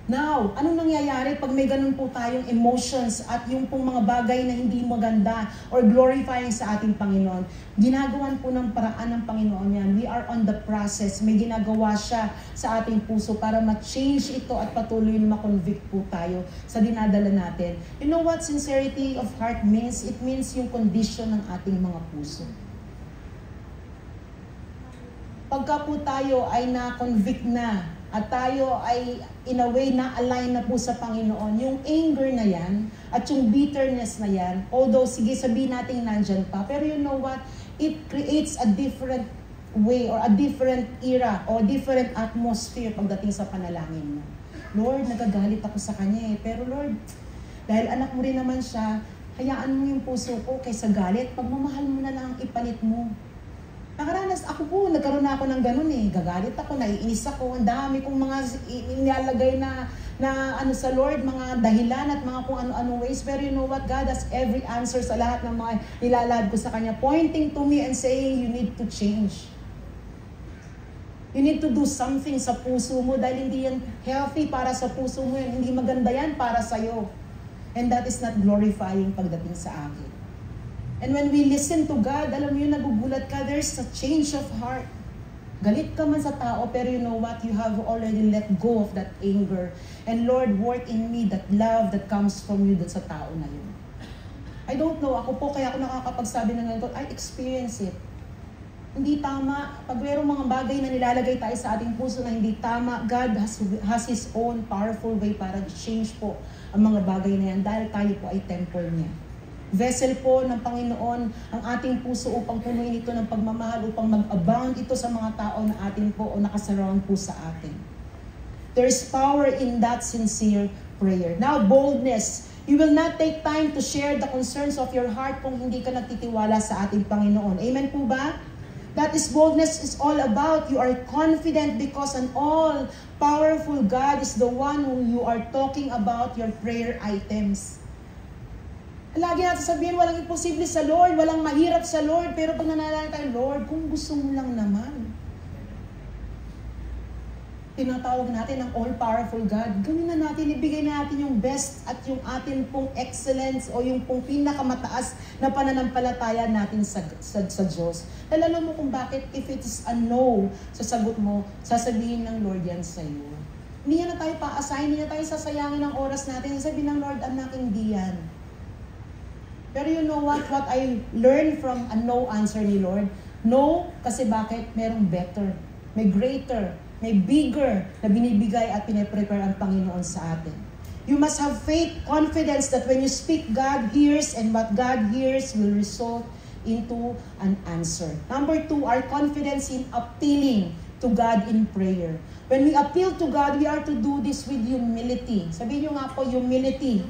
Now, anong nangyayari pag may ganun po tayong emotions at yung pong mga bagay na hindi maganda or glorifying sa ating Panginoon? Ginagawan po ng paraan ng Panginoon yan. We are on the process. May ginagawa siya sa ating puso para ma-change ito at patuloy na ma-convict po tayo sa dinadala natin. You know what sincerity of heart means? It means yung condition ng ating mga puso. Pagka po tayo ay na-convict na, at tayo ay in a way na align na po sa Panginoon, yung anger na yan at yung bitterness na yan, although sige sabihin natin nandyan pa, pero you know what, it creates a different way or a different era or different atmosphere pagdating sa panalangin mo. Lord, nagagalit ako sa kanya pero Lord, dahil anak mo rin naman siya, hayaan mo yung puso ko kaysa galit, pagmamahal mo na lang ipalit mo. Nakaranas ako po, nagkaroon na ako ng ganun Gagalit ako, naiinis ako, ang dami kong mga inilalagay na ano sa Lord, mga dahilan at mga kung ano-ano ways. Pero you know what? God has every answer sa lahat ng mga nilalad ko sa Kanya, pointing to me and saying, you need to change. You need to do something sa puso mo dahil hindi yan healthy para sa puso mo yan. Hindi maganda yan para sa'yo. And that is not glorifying pagdating sa akin. And when we listen to God, alam mo yun, nagugulat ka, there's a change of heart. Galit ka man sa tao, pero you know what? You have already let go of that anger. And Lord, work in me that love that comes from you dun sa tao na yun. I don't know, ako po, kaya ako nakakapagsabi ng ganito, I experience it. Hindi tama. Pag mayroong mga bagay na nilalagay tayo sa ating puso na hindi tama, God has His own powerful way para change po ang mga bagay na yan dahil tayo po ay temple niya. Vessel po ng Panginoon ang ating puso upang punuin ito ng pagmamahal, upang mag-abound ito sa mga tao na atin po o nakasurround po sa atin. There is power in that sincere prayer. Now, boldness. You will not take time to share the concerns of your heart kung hindi ka nagtitiwala sa ating Panginoon. Amen po ba? That is boldness is all about. You are confident because an all-powerful God is the one who you are talking about your prayer items. Lagi natin sabihin, walang imposible sa Lord, walang mahirap sa Lord, pero pag nanalangin tayo, Lord, kung gusto mo lang naman. Tinatawag natin ang all-powerful God. Gawin na natin, ibigay na natin yung best at yung atin pong excellence o yung pong pinakamataas na pananampalataya natin sa Diyos. Alam mo kung bakit, if it is a no sa sagot mo, sasabihin ng Lord yan sa iyo. Hindi na tayo pa-assign, hindi na tayo sasayangin ng oras natin. Sabihin ng Lord, anak, hindi yan. Pero you know what I learned from a no answer ni Lord? No, kasi bakit? Merong better, may greater, may bigger na binibigay at pinaprepare ang Panginoon sa atin. You must have faith, confidence that when you speak, God hears, and what God hears will result into an answer. Number 2, our confidence in appealing to God in prayer. When we appeal to God, we are to do this with humility. Sabihin nyo nga po, humility.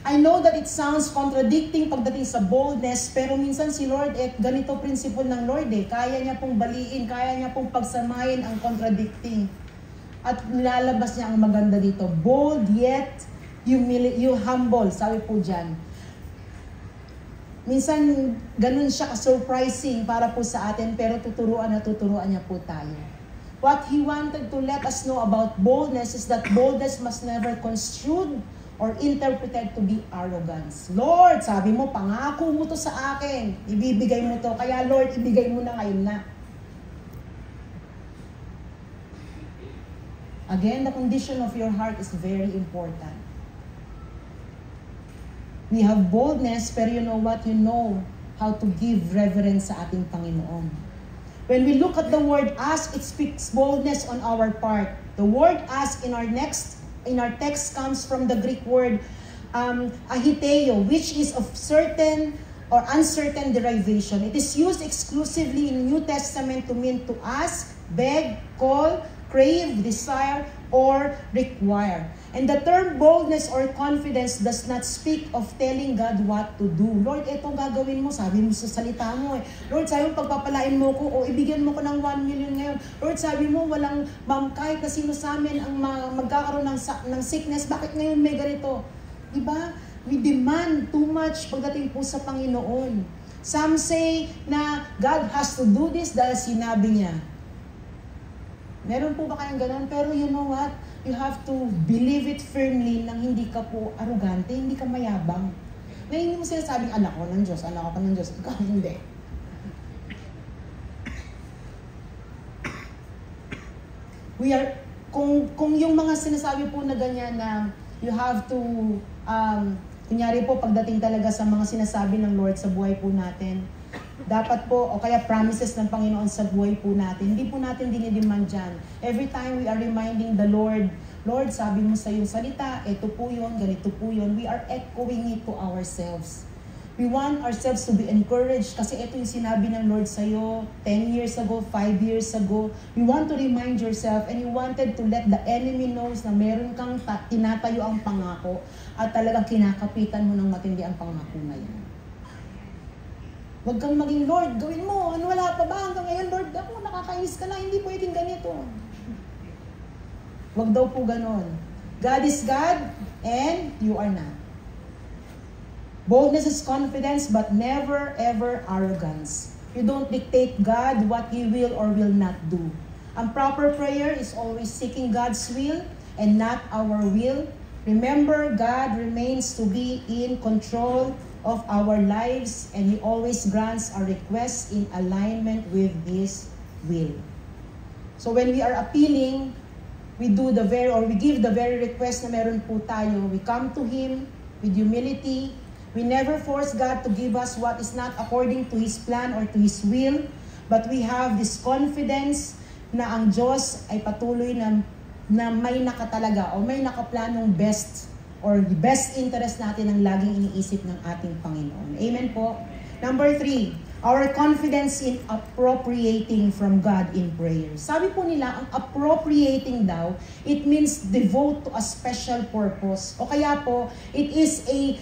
I know that it sounds contradicting pagdating sa boldness, pero minsan si Lord, ganito principle ng Lord kaya niya pong baliin, kaya niya pong pagsamahin ang contradicting. At nilalabas niya ang maganda dito. Bold yet you humble, sabi po dyan. Minsan, ganun siya ka-surprising para po sa atin, pero tuturuan niya po tayo. What He wanted to let us know about boldness is that boldness must never construed or interpreted to be arrogance. Lord, sabi mo, pangako mo to sa akin. Ibibigay mo to. Kaya Lord, ibigay mo na ngayon na. Again, the condition of your heart is very important. We have boldness, pero you know what? You know how to give reverence sa ating Panginoon. When we look at the word ask, it speaks boldness on our part. The word ask in our text comes from the Greek word ahiteo, which is of certain or uncertain derivation. It is used exclusively in New Testament to mean to ask, beg, call, crave, desire, or require. And the term boldness or confidence does not speak of telling God what to do. Lord, ito gagawin mo. Sabi mo sa salita mo Lord, sabi mo pagpapalain mo ko o ibigyan mo ko ng 1 million ngayon. Lord, sabi mo walang kahit na sino sa amin ang magkakaroon ng sickness. Bakit ngayon may ganito? Diba? We demand too much pagdating po sa Panginoon. Some say na God has to do this dahil sinabi niya. Meron po ba kayong ganun? Pero you know what? you have to believe it firmly nang hindi ka po arugante, hindi ka mayabang. Na hindi mo sinasabing, anak ko ng Diyos, anak ko ng Diyos. Ikaw hindi. We are, kung yung mga sinasabi po na ganyan na you have to, kunyari po pagdating talaga sa mga sinasabi ng Lord sa buhay po natin, dapat po, o kaya promises ng Panginoon sa buhay po natin, hindi po natin dinidemand dyan. Every time we are reminding the Lord, Lord, sabi mo sa iyong salita, ito po yun, ganito po yun, we are echoing it to ourselves. We want ourselves to be encouraged kasi ito yung sinabi ng Lord sa iyo 10 years ago, 5 years ago. We want to remind yourself and you wanted to let the enemy knows na meron kang tinatayo ang pangako at talagang kinakapitan mo ng matindi ang pangako na yan. Huwag kang maging, Lord, gawin mo. Ano, wala pa ba? Hanggang ngayon, Lord, ako, nakakainis ka na. Hindi pwedeng ganito. Huwag daw po ganon. God is God and you are not. Boldness is confidence but never ever arrogance. You don't dictate God what He will or will not do. Ang proper prayer is always seeking God's will and not our will. Remember, God remains to be in control of our lives and He always grants our requests in alignment with His will. So when we are appealing, we give the very request na meron po tayo. We come to Him with humility. We never force God to give us what is not according to His plan or to His will, but we have this confidence na ang Diyos ay patuloy na may nakatalaga o may nakaplanong best or the best interest natin ang laging iniisip ng ating Panginoon. Amen po. Number 3, our confidence in appropriating from God in prayer. Sabi po nila, ang appropriating daw, it means devote to a special purpose. O kaya po, it is a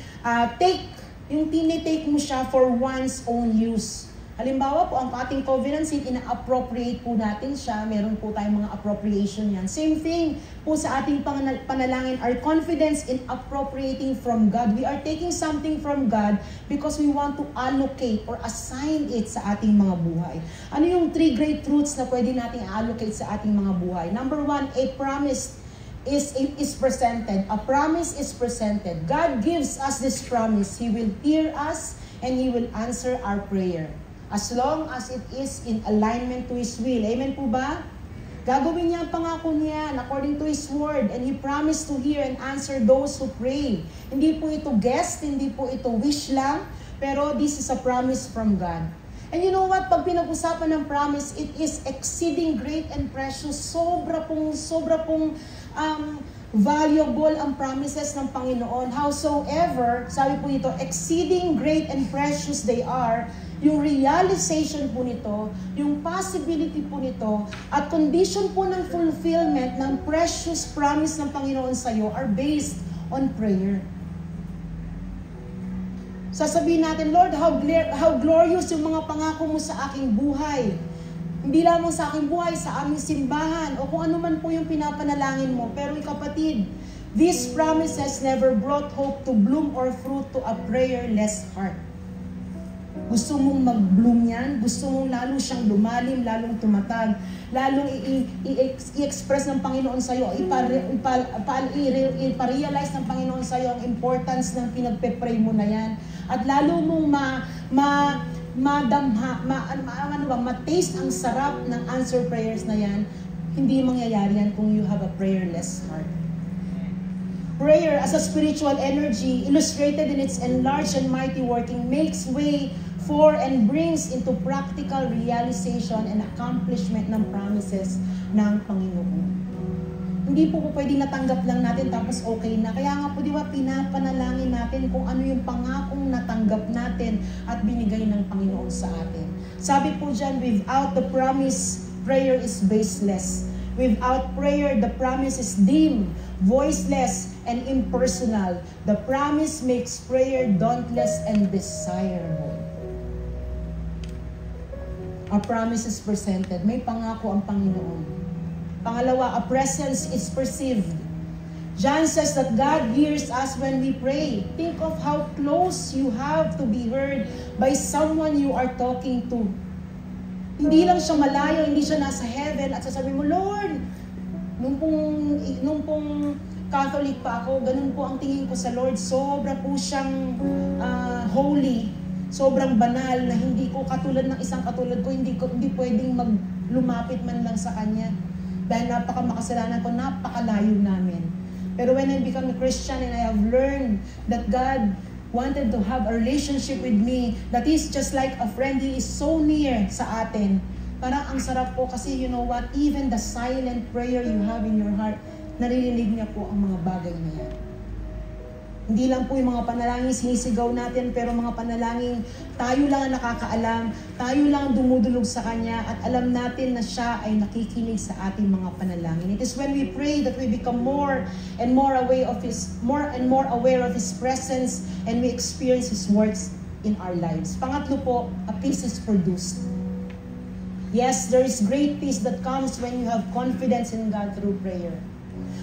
yung tinitake mo siya for one's own use. Halimbawa po, ang ating covenant seed, ina-appropriate po natin siya. Meron po tayong mga appropriation yan. Same thing po sa ating panalangin, our confidence in appropriating from God. We are taking something from God because we want to allocate or assign it sa ating mga buhay. Ano yung 3 great truths na pwede nating allocate sa ating mga buhay? Number 1, a promise is presented. A promise is presented. God gives us this promise. He will hear us and He will answer our prayer. As long as it is in alignment to His will. Amen po ba? Gagawin niya ang pangako niya according to His word. And He promised to hear and answer those who pray. Hindi po ito guess, hindi po ito wish lang, pero this is a promise from God. And you know what? Pag pinag-usapan ng promise, it is exceeding great and precious. Sobra pong valuable ang promises ng Panginoon. Howsoever, sabi po dito, exceeding great and precious they are, yung realization po nito, yung possibility po nito, at condition po ng fulfillment ng precious promise ng Panginoon sa iyo are based on prayer. Sasabihin natin, Lord, how glorious yung mga pangako mo sa aking buhay. Hindi lamang sa aking buhay, sa aming simbahan, o kung ano man po yung pinapanalangin mo. Pero kapatid, these promises never brought hope to bloom or fruit to a prayerless heart. Gusto mong mag-bloom yan, gusto mong lalo siyang lumalim, lalong tumatag, lalong i-express ng Panginoon sa iyo, ipa-realize ng Panginoon sa iyo ang importance ng pinagpe-pray mo na yan. At lalo mong ma-taste ang sarap ng answer prayers na yan, hindi mangyayari yan kung you have a prayerless heart. Prayer as a spiritual energy, illustrated in its enlarged and mighty working, makes way for and brings into practical realization and accomplishment ng promises ng Panginoon. Hindi po pwedeng natanggap lang natin tapos okay na. Kaya nga po, di ba, pinapanalangin natin kung ano yung pangakong natanggap natin at binigay ng Panginoon sa atin. Sabi po dyan, without the promise, prayer is baseless. Without prayer, the promise is dim, voiceless, and impersonal. The promise makes prayer dauntless and desirable. A promise is presented. May pangako ang Panginoon. Pangalawa, a presence is perceived. John says that God hears us when we pray. Think of how close you have to be heard by someone you are talking to. Hindi lang siya malayo, hindi siya nasa heaven at sasabihin mo, Lord, Nung pong Catholic pa ako, ganun po ang tingin ko sa Lord. Sobra po siyang holy, sobrang banal na hindi ko katulad ng isang katulad ko, hindi pwedeng lumapit man lang sa Kanya. Dahil makasalanan ko, napakalayo namin. Pero when I become a Christian and I have learned that God wanted to have a relationship with me that is just like a friend, He is so near sa atin. Parang ang sarap po kasi you know what, even the silent prayer you have in your heart, naririnig niya po ang mga bagay na yan. Hindi lang po yung mga panalangin sinisigaw natin, pero mga panalangin tayo lang ang nakakaalam, tayo lang ang dumudulog sa Kanya, at alam natin na Siya ay nakikinig sa ating mga panalangin. It is when we pray that we become more and more aware of His presence, and we experience His works in our lives. Pangatlo po, a peace is produced. Yes, there is great peace that comes when you have confidence in God through prayer.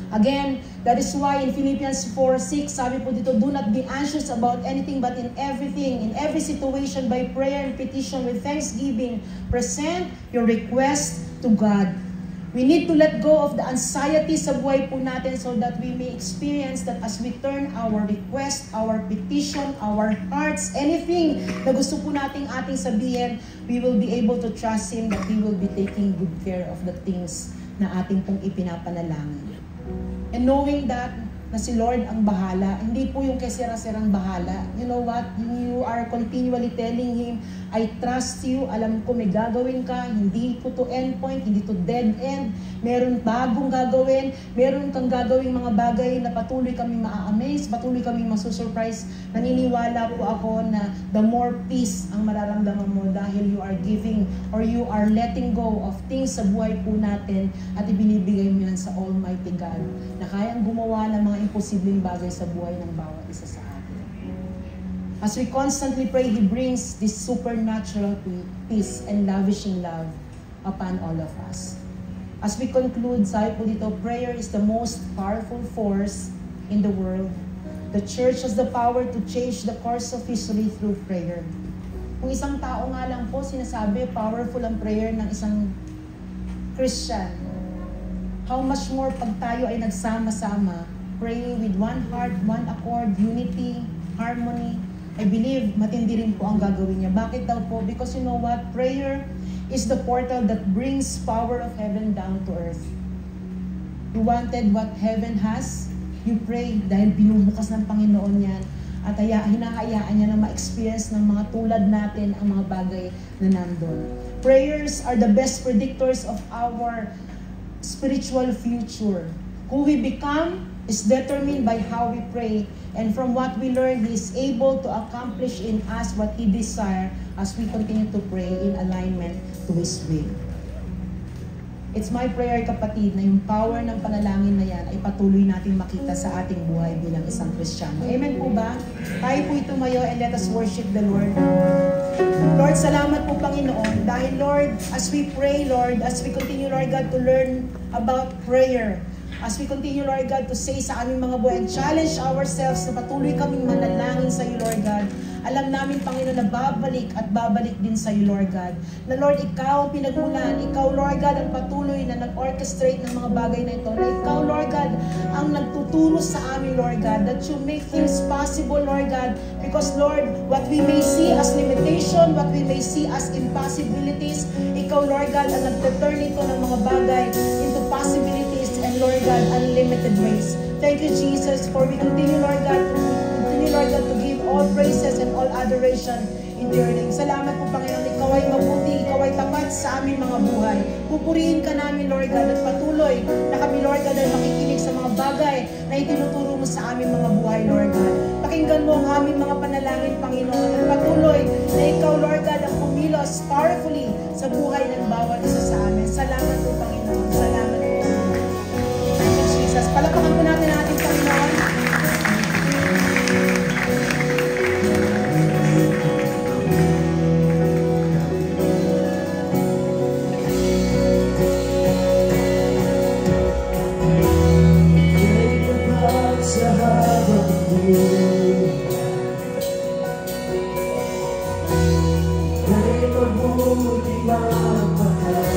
Again, that is why in Philippians 4:6, sabi po dito, do not be anxious about anything, but in everything, in every situation, by prayer and petition with thanksgiving, present your request to God. We need to let go of the anxiety sa buhay po natin so that we may experience that as we turn our request, our petition, our hearts, anything na gusto po nating ating sabihin, we will be able to trust Him that He will be taking good care of the things na ating pong ipinapanalangin. And knowing that, na si Lord ang bahala, hindi po yung kesira-sirang bahala. You know what? You are continually telling Him, I trust you, alam ko may gagawin ka, hindi po to end point, hindi to dead end, meron bagong gagawin, meron kang gagawing mga bagay na patuloy kami ma-amaze, patuloy kami masusurprise. Naniniwala po ako na the more peace ang mararamdaman mo dahil you are giving or you are letting go of things sa buhay po natin at ibinibigay mo yan sa Almighty God na kayang gumawa ng mga imposibleng bagay sa buhay ng bawat isa sa atin. As we constantly pray, He brings this supernatural peace and lavishing love upon all of us. As we conclude, sabi po dito, prayer is the most powerful force in the world. The church has the power to change the course of history through prayer. Kung isang tao nga lang po sinasabi, powerful ang prayer ng isang Christian, how much more pag tayo ay nagsama-sama, praying with one heart, one accord, unity, harmony, I believe matindi rin po ang gagawin niya. Bakit daw po? Because you know what? Prayer is the portal that brings power of heaven down to earth. You wanted what heaven has? You pray dahil binubukas ng Panginoon yan at hinahayaan niya na ma-experience ng mga tulad natin ang mga bagay na nandun. Prayers are the best predictors of our spiritual future. Who we become is determined by how we pray, and from what we learn, He is able to accomplish in us what He desires as we continue to pray in alignment to His will. It's my prayer, kapatid, na yung power ng panalangin na yan ay patuloy natin makita sa ating buhay bilang isang Kristiyano. Amen po ba? Tayo po tumayo and let us worship the Lord. Lord, salamat po, Panginoon, dahil Lord, as we pray, Lord, as we continue, Lord God, to learn about prayer, as we continue, Lord God, to say sa aming mga buhay and challenge ourselves na patuloy kaming manalangin sa iyo, Lord God. Alam namin, Panginoon, na babalik at babalik din sa iyo, Lord God. Na Lord, Ikaw ang pinagmulan. Ikaw, Lord God, ang patuloy na nag-orchestrate ng mga bagay na ito. Na Ikaw, Lord God, ang nagtuturo sa amin, Lord God, that you make things possible, Lord God. Because, Lord, what we may see as limitation, what we may see as impossibilities, Ikaw, Lord God, ang nagtuturn ito ng mga bagay into possibilities and, Lord God, unlimited ways. Thank you, Jesus, for we continue, Lord God, to give all praises and all adoration in your name. Salamat po, Panginoon. Ikaw ay mabuti, Ikaw ay tapat sa aming mga buhay. Pupurihin ka namin, Lord God, at patuloy na kami, Lord God, ay makikinig sa mga bagay na itinuturo mo sa aming mga buhay, Lord God. Pakinggan mo ang aming mga panalangin, Panginoon, at patuloy na Ikaw, Lord God, ang kumilos powerfully sa buhay ng bawat isa sa amin. Salamat po, Panginoon. Salamat po. Thank you, Jesus. Palapakan po natin ang ating Panginoon. Ay mabuti magmahal.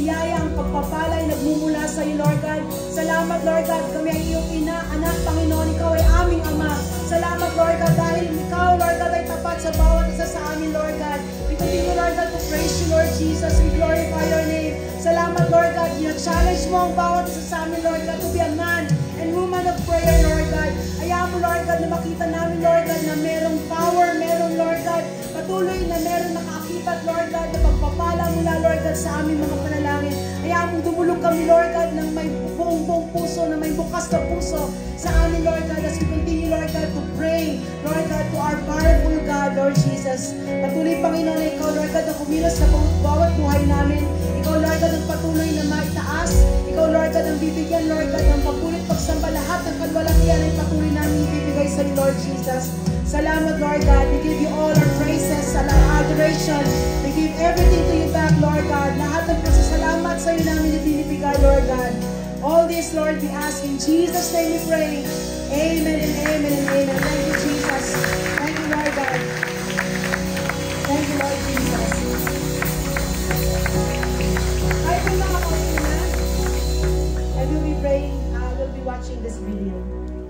biyaya, ang pagpapala ay nagmumula sa iyo, Lord God. Salamat, Lord God, kami ay iyong ina, anak, Panginoon, ikaw ay aming Ama. Salamat, Lord God, dahil ikaw, Lord God, ay tapat sa bawat isa sa amin, Lord God. We continue, Lord God, to praise you, Lord Jesus. We glorify your name. Salamat, Lord God, challenge mo ang bawat isa sa amin, Lord God, to be a man and woman of prayer, Lord God. Ayaw mo, Lord God, na makita namin, Lord God, na merong power, merong, Lord God, patuloy na meron nakaakibat, Lord God, na pagpapala mula, Lord God, sa aming mga panalangin. Ayaw mo dumulog kami, Lord God, ng may buong puso, na may bukas na puso sa amin, Lord God, as we continue, Lord God, to pray, Lord God, to our powerful God, Lord Jesus. Patuloy, Panginoon, na ikaw, Lord God, na kumilos sa bawat buhay namin. Ikaw, Lord God, ang patuloy na maitaas. Ikaw, Lord God, ang bibigyan, Lord God, ng pagkulit, pagsamba, lahat ng kalwalatian ay patuloy namin ibibigay sa iyo, Lord Jesus. Salamat, Lord God. We give you all our praises, our adoration. We give everything to you back, Lord God. Lahat ng pasasalamat sa iyo namin ibinibigay, Lord God. All this, Lord, we ask in Jesus' name we pray. Amen and amen and amen. Thank you, Jesus. Thank you, Lord God. Thank you, Lord Jesus. Hi po mga kapatid. I will be praying, I will be watching this video.